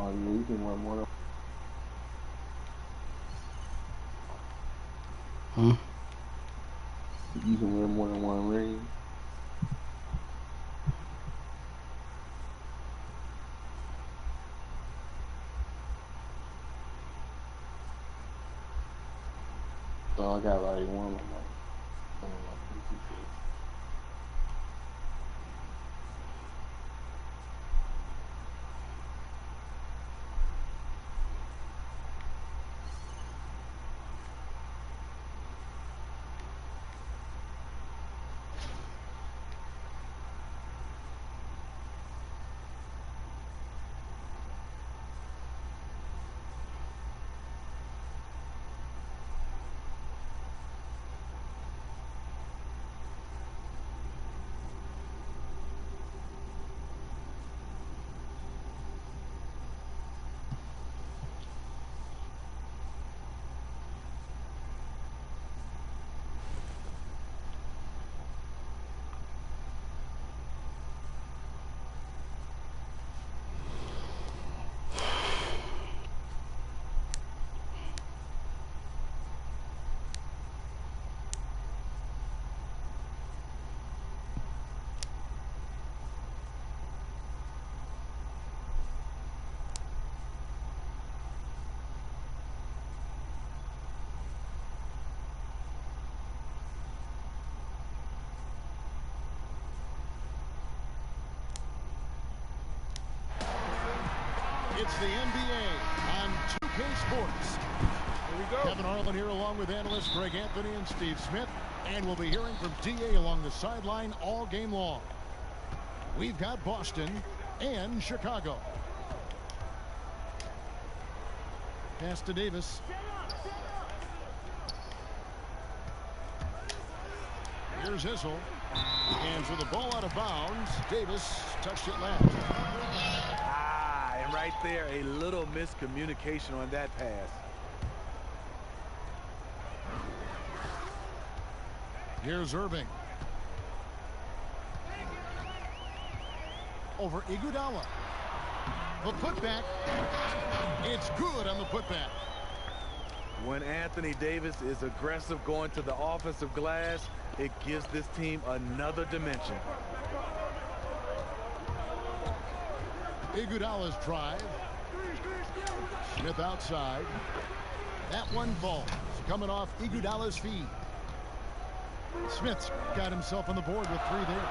Oh, yeah, you can run more than Hmm? you can wear more than one ring. So I got like one on my pinky finger. It's the NBA on 2K Sports. Here we go. Kevin Harlan here along with analysts Greg Anthony and Steve Smith. And we'll be hearing from DA along the sideline all game long. We've got Boston and Chicago. Pass to Davis. Here's Issel. Scans with the ball out of bounds. Davis touched it left. And right there, a little miscommunication on that pass. Here's Irving. Over Iguodala. The putback. It's good on the putback. When Anthony Davis is aggressive going to the offensive glass, it gives this team another dimension. Iguodala's drive. Smith outside. That one falls. Coming off Iguodala's feet. Smith's got himself on the board with 3 there.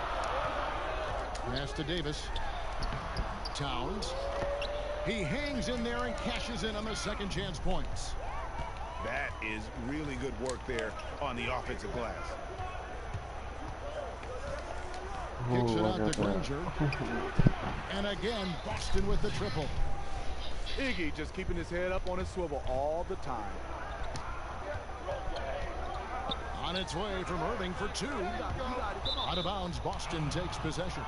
Pass to Davis. Towns. He hangs in there and cashes in on the second chance points. That is really good work there on the offensive glass. Kicks it out to Granger. And again, Boston with the triple. Iggy just keeping his head up on his swivel all the time. On its way from Irving for 2. Out of bounds, Boston takes possession.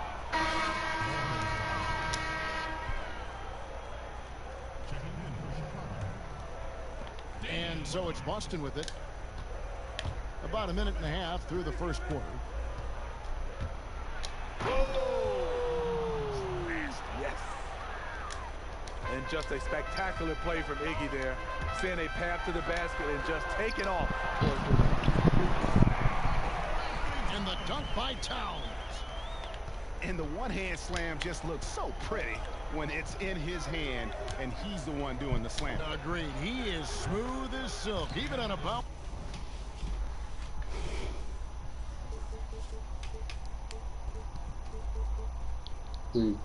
And so it's Boston with it. About a minute and a half through the first quarter. Yes. And just a spectacular play from Iggy there. Seeing a path to the basket and just taking off. And the dunk by Towns. And the one-hand slam just looks so pretty when it's in his hand and he's the one doing the slam. Agreed. He is smooth as silk, even on a bounce.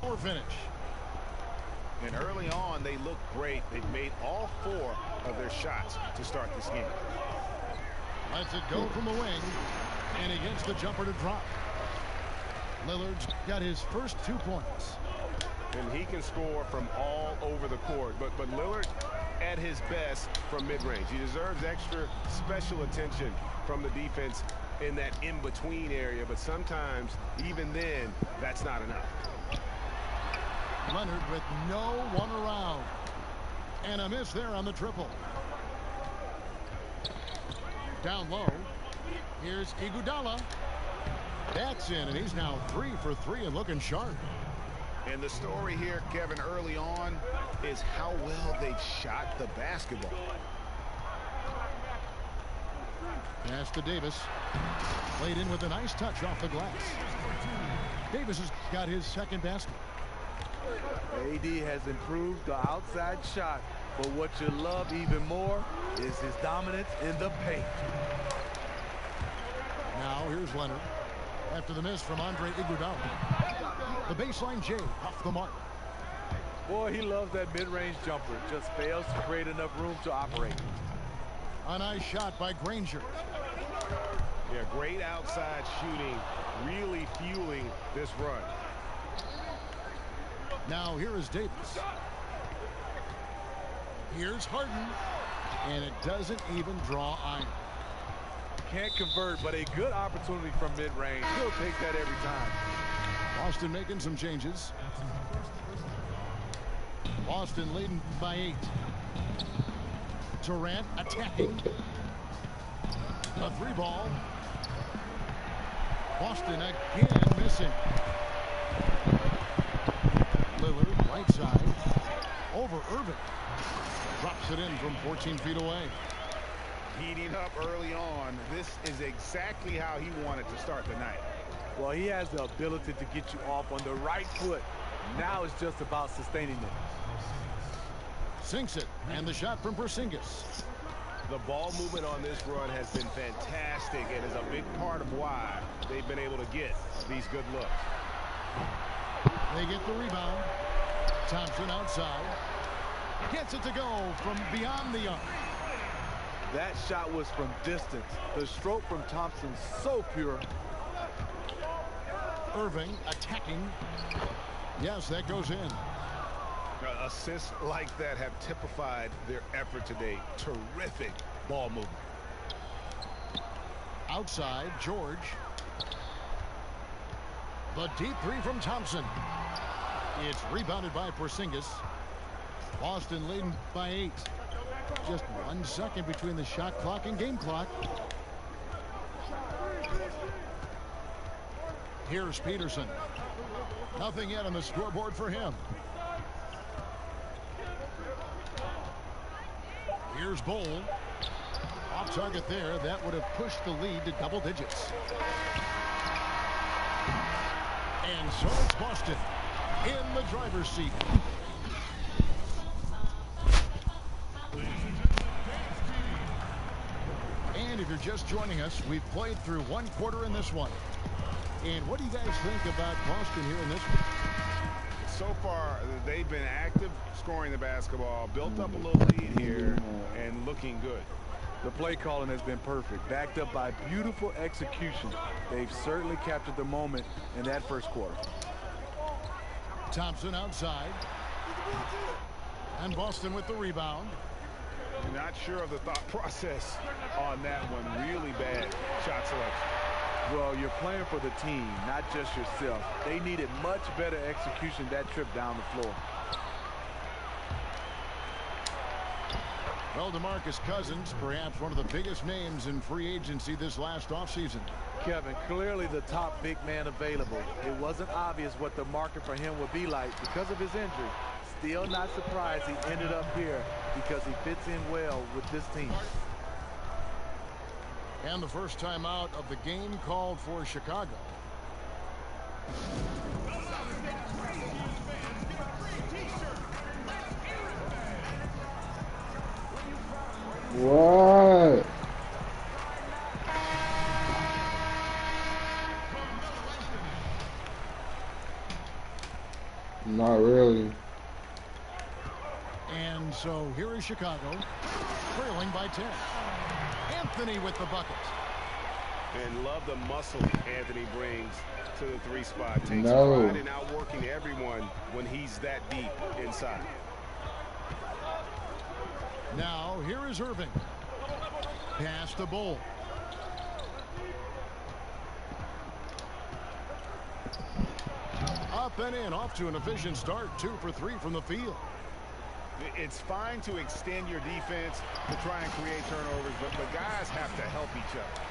Or finish. And early on, they look great. They've made all 4 of their shots to start this game. Lets it go from the wing. And he gets the jumper to drop. Lillard's got his first 2 points. And he can score from all over the court. But Lillard at his best from mid-range. He deserves extra special attention from the defense in that in-between area. But sometimes, even then, that's not enough. Leonard with no one around. And a miss there on the triple. Down low. Here's Iguodala. That's in, and he's now 3 for 3 and looking sharp. And the story here, Kevin, early on is how well they've shot the basketball. Pass to Davis. Played in with a nice touch off the glass. Davis has got his second basket. AD has improved the outside shot, but what you love even more is his dominance in the paint. Now here's Leonard. After the miss from Andre Iguodala. The baseline J off the mark. Boy, he loves that mid-range jumper. Just fails to create enough room to operate. A nice shot by Granger. Yeah, great outside shooting, really fueling this run. Now here is Davis. Here's Harden. And it doesn't even draw iron. Can't convert, but a good opportunity from mid-range. He'll take that every time. Boston making some changes. Boston leading by 8. Durant attacking. A 3-ball. Boston again missing. Lillard right side. Over Irving. Drops it in from 14 feet away. Heating up early on. This is exactly how he wanted to start the night. Well, he has the ability to get you off on the right foot. Now it's just about sustaining it. Sinks it. And the shot from Porzingis. The ball movement on this run has been fantastic and is a big part of why they've been able to get these good looks. They get the rebound. Thompson outside. Gets it to go from beyond the arc. That shot was from distance. The stroke from Thompson so pure. Irving attacking. Yes, that goes in. Assists like that have typified their effort today. Terrific ball movement. Outside, George. The deep 3 from Thompson. It's rebounded by Porzingis. Boston leading by 8. Just 1 second between the shot clock and game clock. Here's Peterson. Nothing yet on the scoreboard for him. Here's Bowl. Off target there. That would have pushed the lead to double digits. And so it's Boston in the driver's seat. And if you're just joining us, we've played through 1 quarter in this one. And what do you guys think about Boston here in this one? So far, they've been active, scoring the basketball, built up a little lead here, and looking good. The play calling has been perfect, backed up by beautiful execution. They've certainly captured the moment in that first quarter. Thompson outside. And Boston with the rebound. Not sure of the thought process on that one. Really bad shot selection. Well, you're playing for the team, not just yourself. They needed much better execution that trip down the floor. Well, DeMarcus Cousins, perhaps one of the biggest names in free agency this last offseason. Kevin, clearly the top big man available. It wasn't obvious what the market for him would be like because of his injury. Still not surprised he ended up here because he fits in well with this team. And the first time out of the game called for Chicago. What? Not really. And so here is Chicago, trailing by 10. Anthony with the bucket. And love the muscle Anthony brings to the 3 spot. Takes No. pride in outworking everyone when he's that deep inside. Now here is Irving. Pass the Bull. Up and in, off to an efficient start. 2 for 3 from the field. It's fine to extend your defense to try and create turnovers, but the guys have to help each other.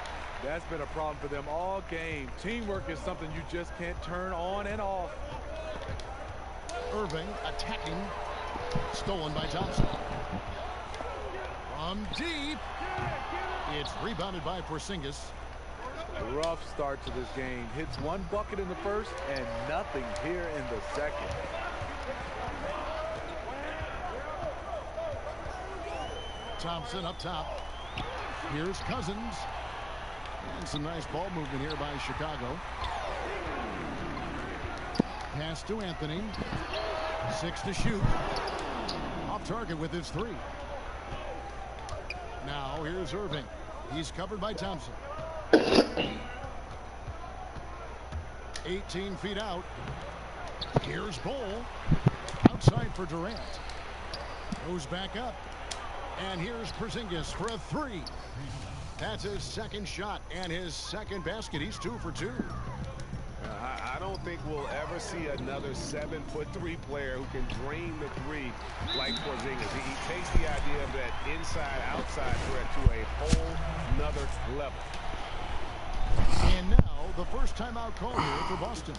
That's been a problem for them all game. Teamwork is something you just can't turn on and off. Irving attacking. Stolen by Thompson. From deep. It's rebounded by Porzingis. Rough start to this game. Hits one bucket in the first and nothing here in the second. Thompson up top. Here's Cousins. And some nice ball movement here by Chicago. Pass to Anthony. 6 to shoot. Off target with his 3. Now here's Irving. He's covered by Thompson. 18 feet out. Here's Bol. Outside for Durant. Goes back up. And here's Porzingis for a 3. That's his second shot and his second basket. He's 2 for 2. I don't think we'll ever see another 7'3" player who can drain the 3 like Porzingis. He takes the idea of that inside-outside threat to a whole nother level. And now the first timeout call here for Boston.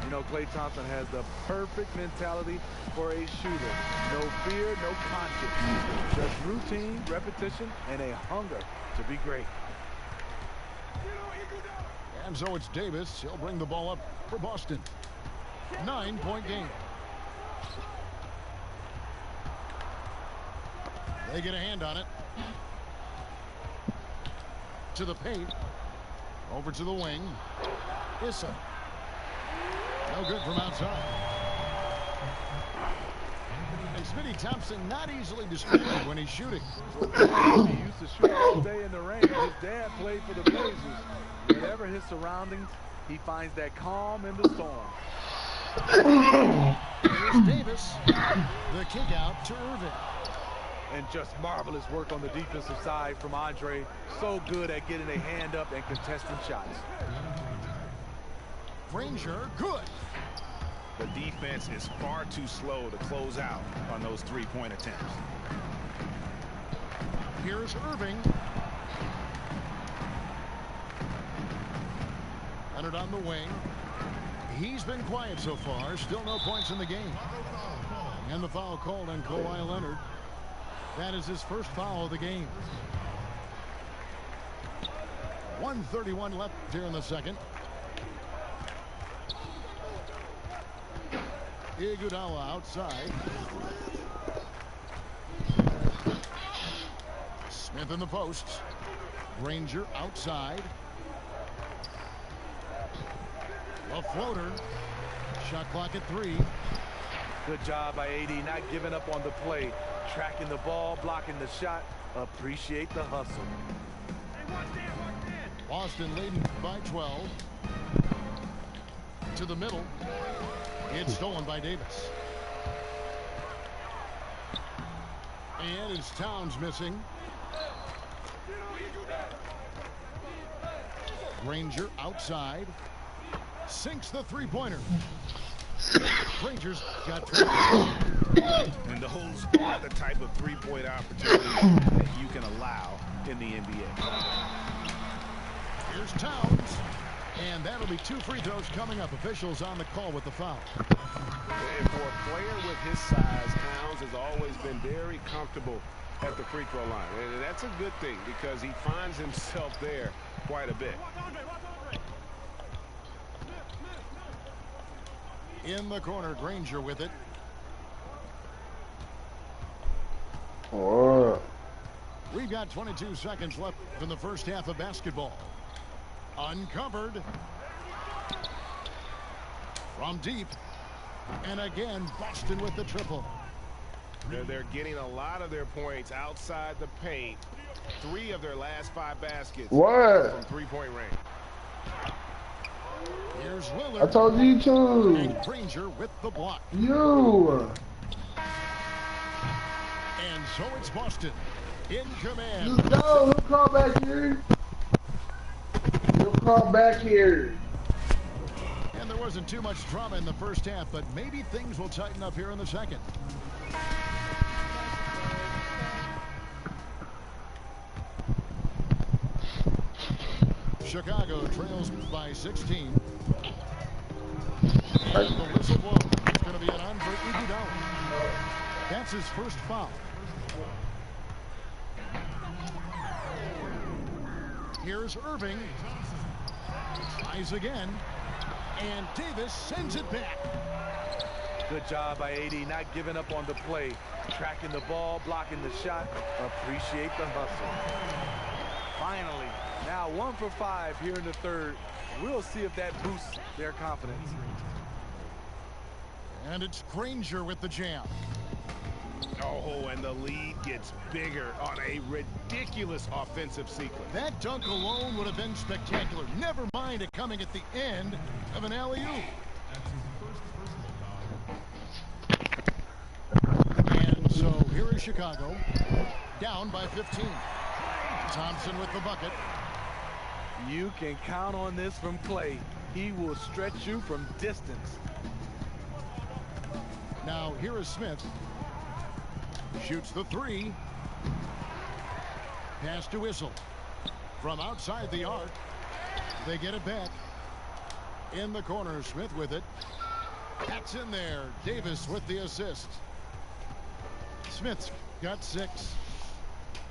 You know, Klay Thompson has the perfect mentality for a shooter. No fear, no conscience. Just routine, repetition, and a hunger to be great. And so it's Davis. He'll bring the ball up for Boston. 9-point game. They get a hand on it. To the paint. Over to the wing. Issa. No good from outside. And Smitty Thompson not easily destroyed when he's shooting. He used to shoot all day in the rain. His dad played for the Blazers. Whatever his surroundings, he finds that calm in the storm. Here's Davis. The kick out to Irving. And just marvelous work on the defensive side from Andre. So good at getting a hand up and contesting shots. Granger, good. The defense is far too slow to close out on those 3-point attempts. Here's Irving. Leonard on the wing. He's been quiet so far. Still no points in the game. And the foul called on Kawhi Leonard. That is his first foul of the game. 1:31 left here in the second. Iguodala outside. Smith in the posts. Granger outside. A floater. Shot clock at 3. Good job by AD, not giving up on the play. Tracking the ball, blocking the shot. Appreciate the hustle. Boston leading by 12. To the middle. It's stolen by Davis. And it's Towns missing. Granger outside. Sinks the 3-pointer. Granger's got 3. And those are the type of 3-point opportunities that you can allow in the NBA. Here's Towns. And that'll be 2 free throws coming up. Officials on the call with the foul. And for a player with his size, Towns has always been very comfortable at the free throw line. And that's a good thing because he finds himself there quite a bit. In the corner, Granger with it. Oh. We've got 22 seconds left in the first half of basketball. Uncovered. From deep. And again, Boston with the triple. They're getting a lot of their points outside the paint. 3 of their last 5 baskets from 3-point range. Here's Lillard. I told you to. And Granger with the block. You. And so it's Boston in command. Let's go. He'll call back here. He'll call back here. And there wasn't too much drama in the first half, but maybe things will tighten up here in the second. Chicago trails by 16. And the whistle blows. It's going to be an on for Iguodala. That's his first foul. Here's Irving. Tries again. And Davis sends it back. Good job by AD, not giving up on the play. Tracking the ball, blocking the shot. Appreciate the hustle. Finally, now 1 for 5 here in the third. We'll see if that boosts their confidence. And it's Granger with the jam. Oh, and the lead gets bigger on a ridiculous offensive sequence. That dunk alone would have been spectacular. Never mind it coming at the end of an alley-oop. And so here is Chicago, down by 15. Thompson with the bucket. You can count on this from Clay. He will stretch you from distance. Now here is Smith. Shoots the three. Pass to Whistle. From outside the arc. They get it back. In the corner, Smith with it. That's in there. Davis with the assist. Smith's got 6.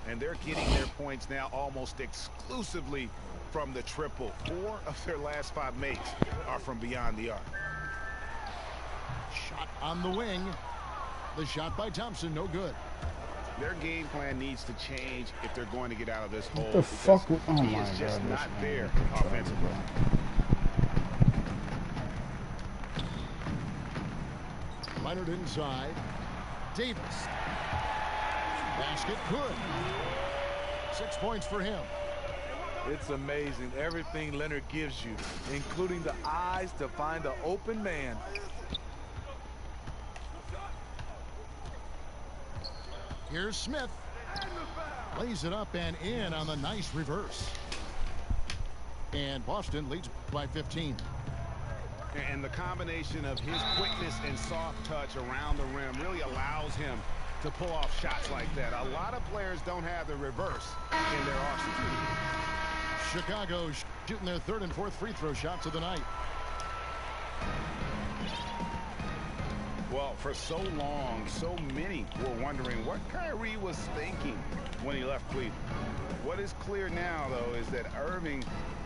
And they're getting their points now almost exclusively from the triple. 4 of their last 5 makes are from beyond the arc. Shot on the wing. The shot by Thompson, no good. Their game plan needs to change if they're going to get out of this hole. What the fuck? Oh he my is just God, not this there man. offensively. Leonard inside. Davis. Basket good. 6 points for him. It's amazing everything Leonard gives you, including the eyes to find the open man. Here's Smith. Lays it up and in on the nice reverse. And Boston leads by 15. And the combination of his quickness and soft touch around the rim really allows him to pull off shots like that. A lot of players don't have the reverse in their arsenal. Chicago shooting their 3rd and 4th free throw shots of the night. Well, for so long, so many were wondering what Kyrie was thinking when he left Cleveland. What is clear now, though, is that Irving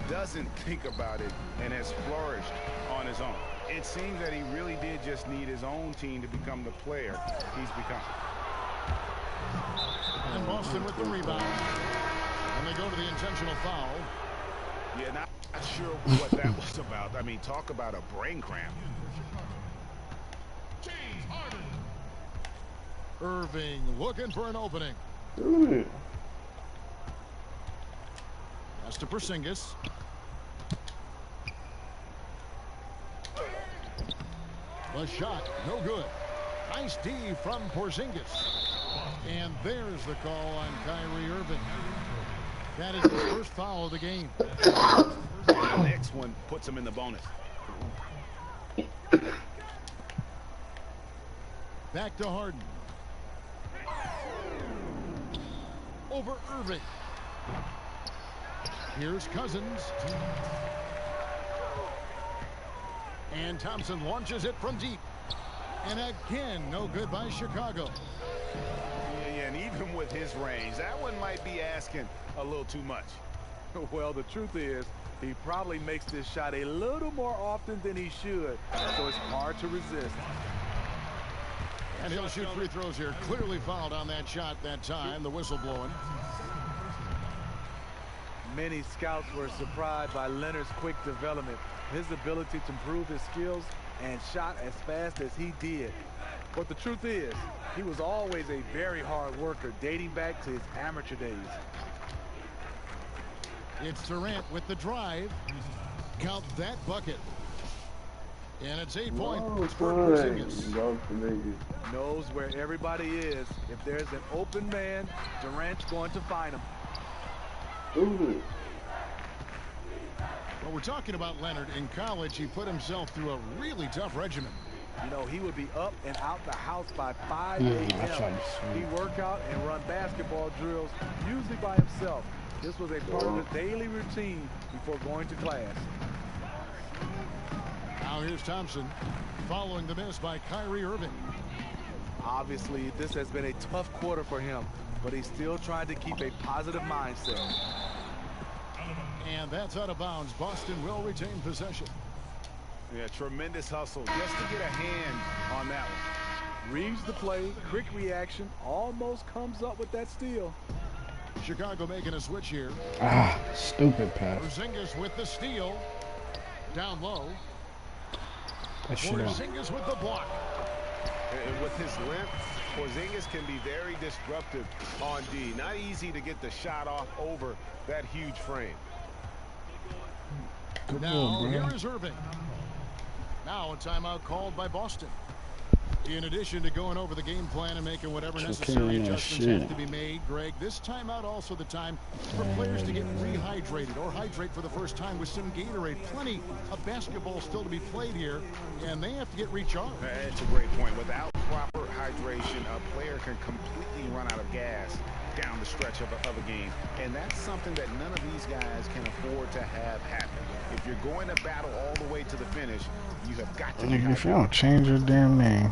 doesn't think about it and has flourished on his own. It seems that he really did just need his own team to become the player he's become. And Boston with the rebound. And they go to the intentional foul. Yeah, not sure what that was about. I mean, talk about a brain cramp. Irving looking for an opening. Dude. Pass to Porzingis. The shot, no good. Nice D from Porzingis. And there's the call on Kyrie Irving. That is his first foul of the game. The next one puts him in the bonus. Back to Harden. Over Irving. Here's Cousins. And Thompson launches it from deep. And again, no good by Chicago. Yeah, and even with his range, that one might be asking a little too much. Well, the truth is, he probably makes this shot a little more often than he should, so it's hard to resist. And he'll shoot free throws here. Clearly fouled on that shot that time. The whistle blowing. Many scouts were surprised by Leonard's quick development, his ability to improve his skills and shot as fast as he did. But the truth is, he was always a very hard worker dating back to his amateur days. It's Durant with the drive. Count that bucket. And it's 8 points for Porzingis. Knows where everybody is. If there's an open man, Durant's going to find him. Ooh. Well, we're talking about Leonard. In college, he put himself through a really tough regimen. You know, he would be up and out the house by 5 a.m. He'd work out and run basketball drills, usually by himself. This was a part of his daily routine before going to class. Now here's Thompson following the miss by Kyrie Irving. Obviously, this has been a tough quarter for him, but he's still trying to keep a positive mindset. And that's out of bounds. Boston will retain possession. Yeah, tremendous hustle just to get a hand on that one. Reads the play, quick reaction, almost comes up with that steal. Chicago making a switch here. Ah, stupid pass. Porzingis with the steal. Down low. That shit out. Porzingis with the block. And with his length, Porzingis can be very disruptive on D. Not easy to get the shot off over that huge frame. Good Now ball, here bro. is Irving. Now a timeout called by Boston. In addition to going over the game plan and making whatever necessary adjustments have to be made, Greg, this timeout also the time for players to get rehydrated or hydrate for the first time with some Gatorade. Plenty of basketball still to be played here, and they have to get recharged. That's a great point. Without proper hydration, a player can completely run out of gas down the stretch of a game. And that's something that none of these guys can afford to have happen. If you're going to battle all the way to the finish, you have got to be Nigga, if you hydrated. don't change your damn name.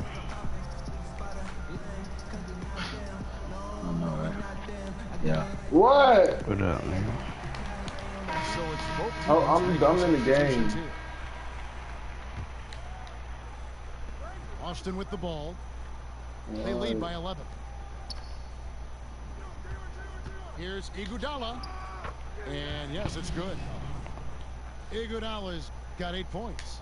I know that. Yeah. What? What up, nigga? So it's both teams Oh, I'm making in the game. substitutions here. Austin with the ball. They lead by 11. Here's Iguodala. And yes, it's good. Iguodala's got 8 points.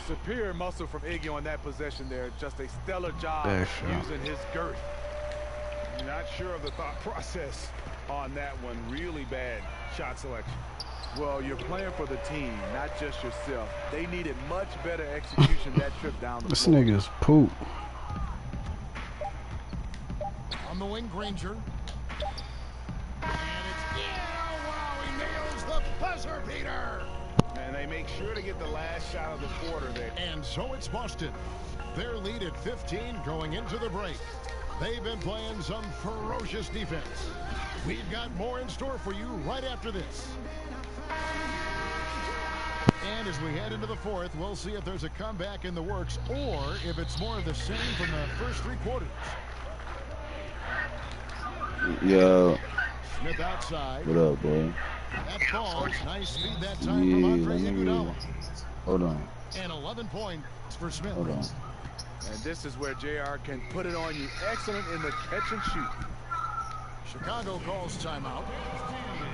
Superior muscle from Iggy on that possession there. Just a stellar job That's right. using his girth. Not sure of the thought process on that one. Really bad shot selection. Well, you're playing for the team, not just yourself. They needed much better execution that trip down the This floor. nigga's poop. On the wing, Granger. And it's wow, he nails the buzzer beater. And they make sure to get the last shot of the quarter there. And so it's Boston. Their lead at 15 going into the break. They've been playing some ferocious defense. We've got more in store for you right after this. And as we head into the fourth, we'll see if there's a comeback in the works or if it's more of the same from the first 3 quarters. Yo, Smith outside. what up, boy? That falls. Nice speed that time Yeah, from Andre let me Iguodala. hold on. And 11 points for Smith. Hold on. And this is where JR can put it on you. Excellent in the catch and shoot. Chicago calls timeout.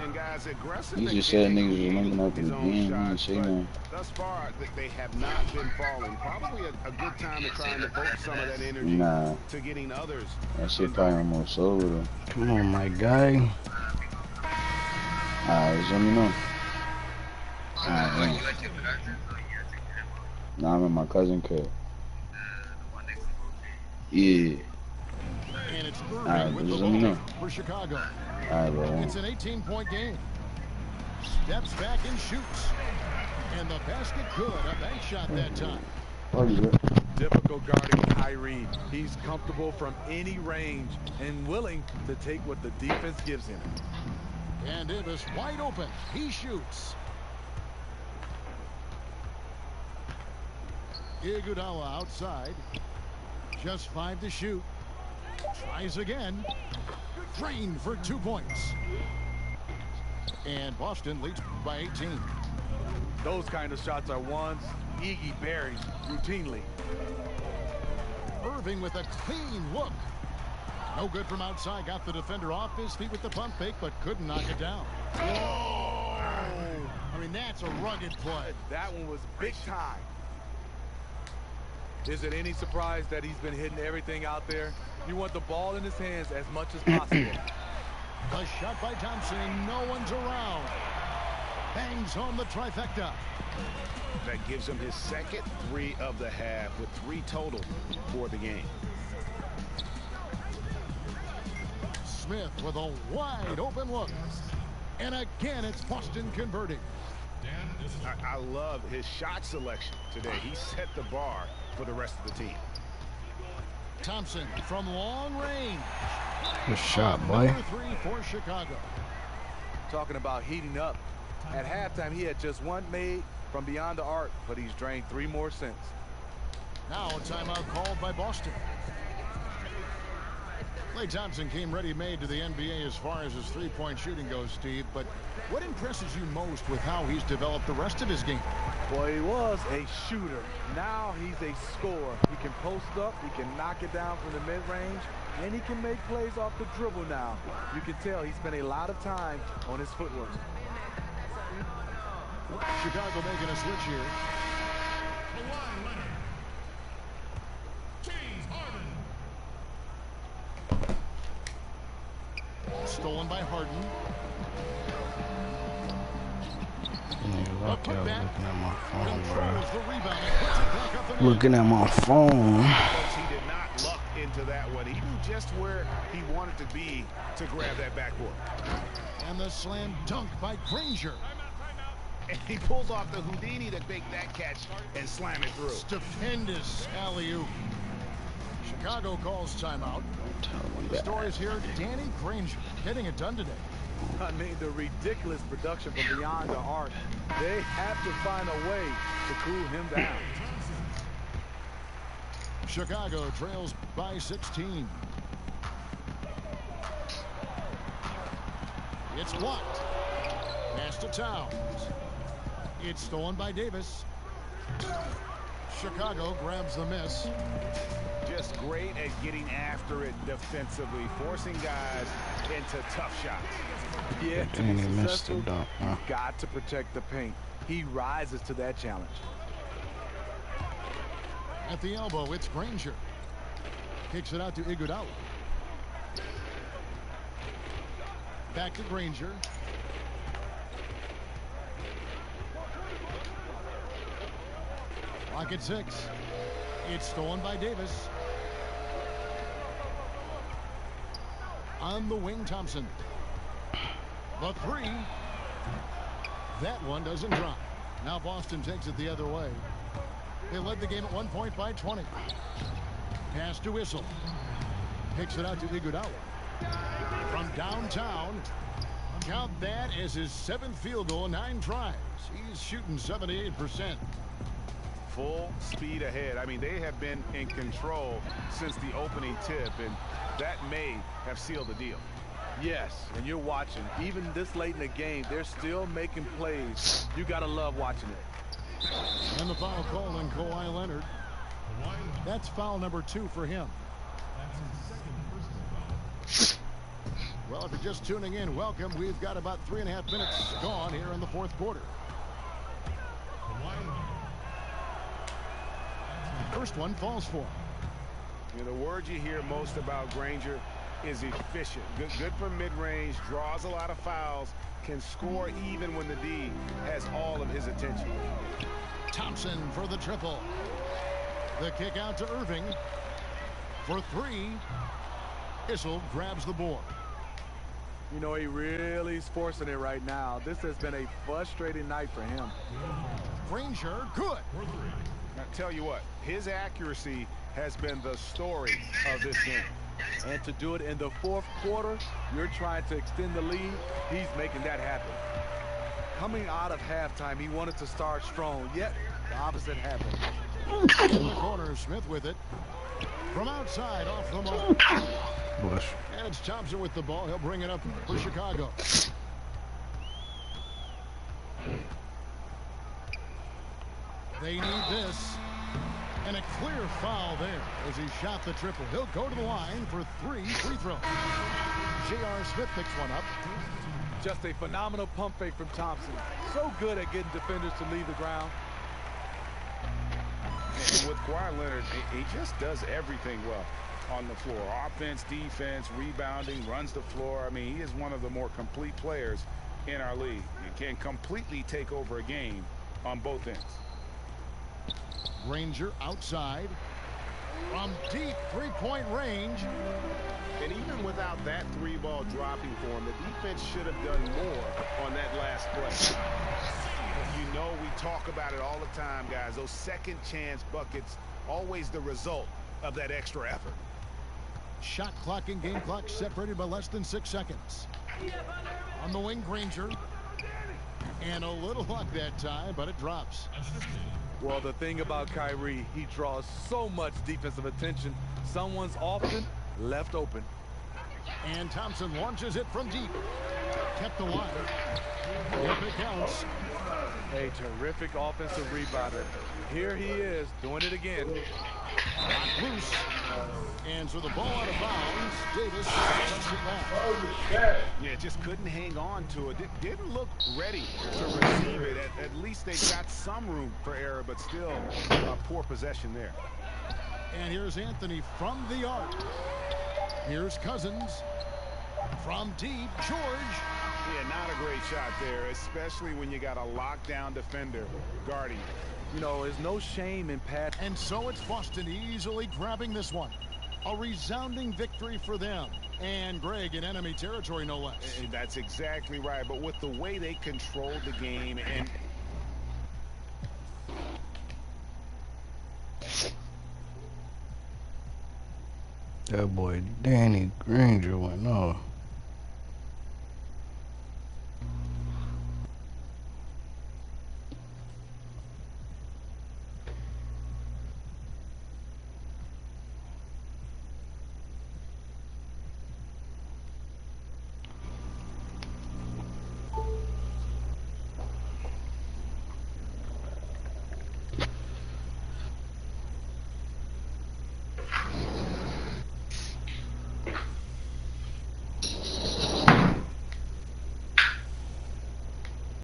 And guys, aggressive. He at just said getting niggas was linking up his in the own game. He didn't shots, say but nothing. thus far, they have not been falling. Probably a good time to try and devote some of that energy Nah. to getting others. That shit probably almost over though. Come on, my guy. Alright, just let me know. Alright, nah, I'm in my cousin cut. Yeah. And it's Irving Alright, with the just let me know. ball for Chicago. Alright, bro. It's an 18-point game. Steps back and shoots. And the basket good. A bank shot that time. Oh, you good? Difficult guarding Kyrie. He's comfortable from any range and willing to take what the defense gives him. And Davis wide open. He shoots. Iguodala outside. Just 5 to shoot. Tries again. Drained for 2 points. And Boston leads by 18. Those kind of shots are ones Iggy buries routinely. Irving with a clean look. No good from outside. Got the defender off his feet with the pump fake, but couldn't knock it down. Whoa! I mean, that's a rugged play. That one was big time. Is it any surprise that he's been hitting everything out there? You want the ball in his hands as much as possible. A shot by Thompson, and no one's around. Bangs home the trifecta. That gives him his second 3 of the half with 3 total for the game. Smith with a wide open look. And again, it's Boston converting. I love his shot selection today. He set the bar for the rest of the team. Thompson from long range. Good shot, boy. Number 3 for Chicago. Talking about heating up. At halftime, he had just 1 made, from beyond the arc, but he's drained 3 more since. Now a timeout called by Boston. Klay Thompson came ready-made to the NBA as far as his three-point shooting goes, Steve. But what impresses you most with how he's developed the rest of his game? Well, he was a shooter. Now he's a scorer. He can post up, he can knock it down from the mid-range, and he can make plays off the dribble now. You can tell he spent a lot of time on his footwork. Chicago making a switch here. Stolen by Harden. Nigga, lucky I was looking at my phone, Controls bro. the rebound and puts it back up and in. Looking at my phone. Folks, he did not luck into that one. He knew just where he wanted to be to grab that backboard. And the slam dunk by Granger. And he pulls off the Houdini to make that catch and slam it through. Stupendous alley-oop. Chicago calls timeout. The stories here, Danny Granger getting it done today. I mean, the ridiculous production from beyond the arc. They have to find a way to cool him down. Chicago trails by 16. It's blocked. Pass to Towns. It's stolen by Davis. Chicago grabs the miss. Just great at getting after it defensively, forcing guys into tough shots. Yeah, to And be he missed successful, the dunk, huh? you've got to protect the paint. He rises to that challenge. At the elbow, it's Granger. Kicks it out to Iguodala. Back to Granger. Clock at 6. It's stolen by Davis. On the wing, Thompson. The three. That one doesn't drop. Now Boston takes it the other way. They led the game at 1 point by 20. Pass to Whistle. Kicks it out to Iguodala. From downtown. Count that as his 7th field goal in 9 tries. He's shooting 78%. Full speed ahead. I mean, they have been in control since the opening tip, and that may have sealed the deal. Yes, and you're watching. Even this late in the game, they're still making plays. You got to love watching it. And the foul call on Kawhi Leonard. That's foul number 2 for him. Well, if you're just tuning in, welcome. We've got about 3.5 minutes gone here in the 4th quarter. First one falls for him. You know, the word you hear most about Granger is efficient. Good from mid-range, draws a lot of fouls, can score even when the D has all of his attention. Thompson for the triple. The kick out to Irving for 3. Issel grabs the board. You know, he really is forcing it right now. This has been a frustrating night for him. Granger, good. Now, tell you what, his accuracy has been the story of this game. And to do it in the 4th quarter, you're trying to extend the lead. He's making that happen. Coming out of halftime, he wanted to start strong, yet the opposite happened. In the corner, Smith with it. From outside, off the mark. Bush. And it's Thompson with the ball. He'll bring it up for Chicago. They need this. And a clear foul there as he shot the triple. He'll go to the line for 3 free throws. J.R. Smith picks one up. Just a phenomenal pump fake from Thompson. So good at getting defenders to leave the ground. And with Kawhi Leonard, he just does everything well on the floor. Offense, defense, rebounding, runs the floor. I mean, he is one of the more complete players in our league. He can completely take over a game on both ends. Granger outside. From deep three-point range. And even without that 3-ball dropping for him, the defense should have done more on that last play. You know, we talk about it all the time, guys. Those second chance buckets, always the result of that extra effort. Shot clock and game clock separated by less than 6 seconds. On the wing, Granger. And a little luck that time, but it drops. Well, the thing about Kyrie, he draws so much defensive attention. Someone's often left open. And Thompson launches it from deep. Kept alive. If it counts. A terrific offensive rebounder. Here he is doing it again. Knocked loose. And so the ball out of bounds. Davis touched it back. Yeah, just couldn't hang on to it. Didn't look ready to receive it. At least they got some room for error, but still poor possession there. And here's Anthony from the arc. Here's Cousins. From deep, George. Yeah, not a great shot there, especially when you got a lockdown defender guarding. You know, there's no shame in pass. And so it's Boston easily grabbing this one. A resounding victory for them. And Greg in enemy territory, no less. And that's exactly right. But with the way they controlled the game and... That boy Danny Granger went off.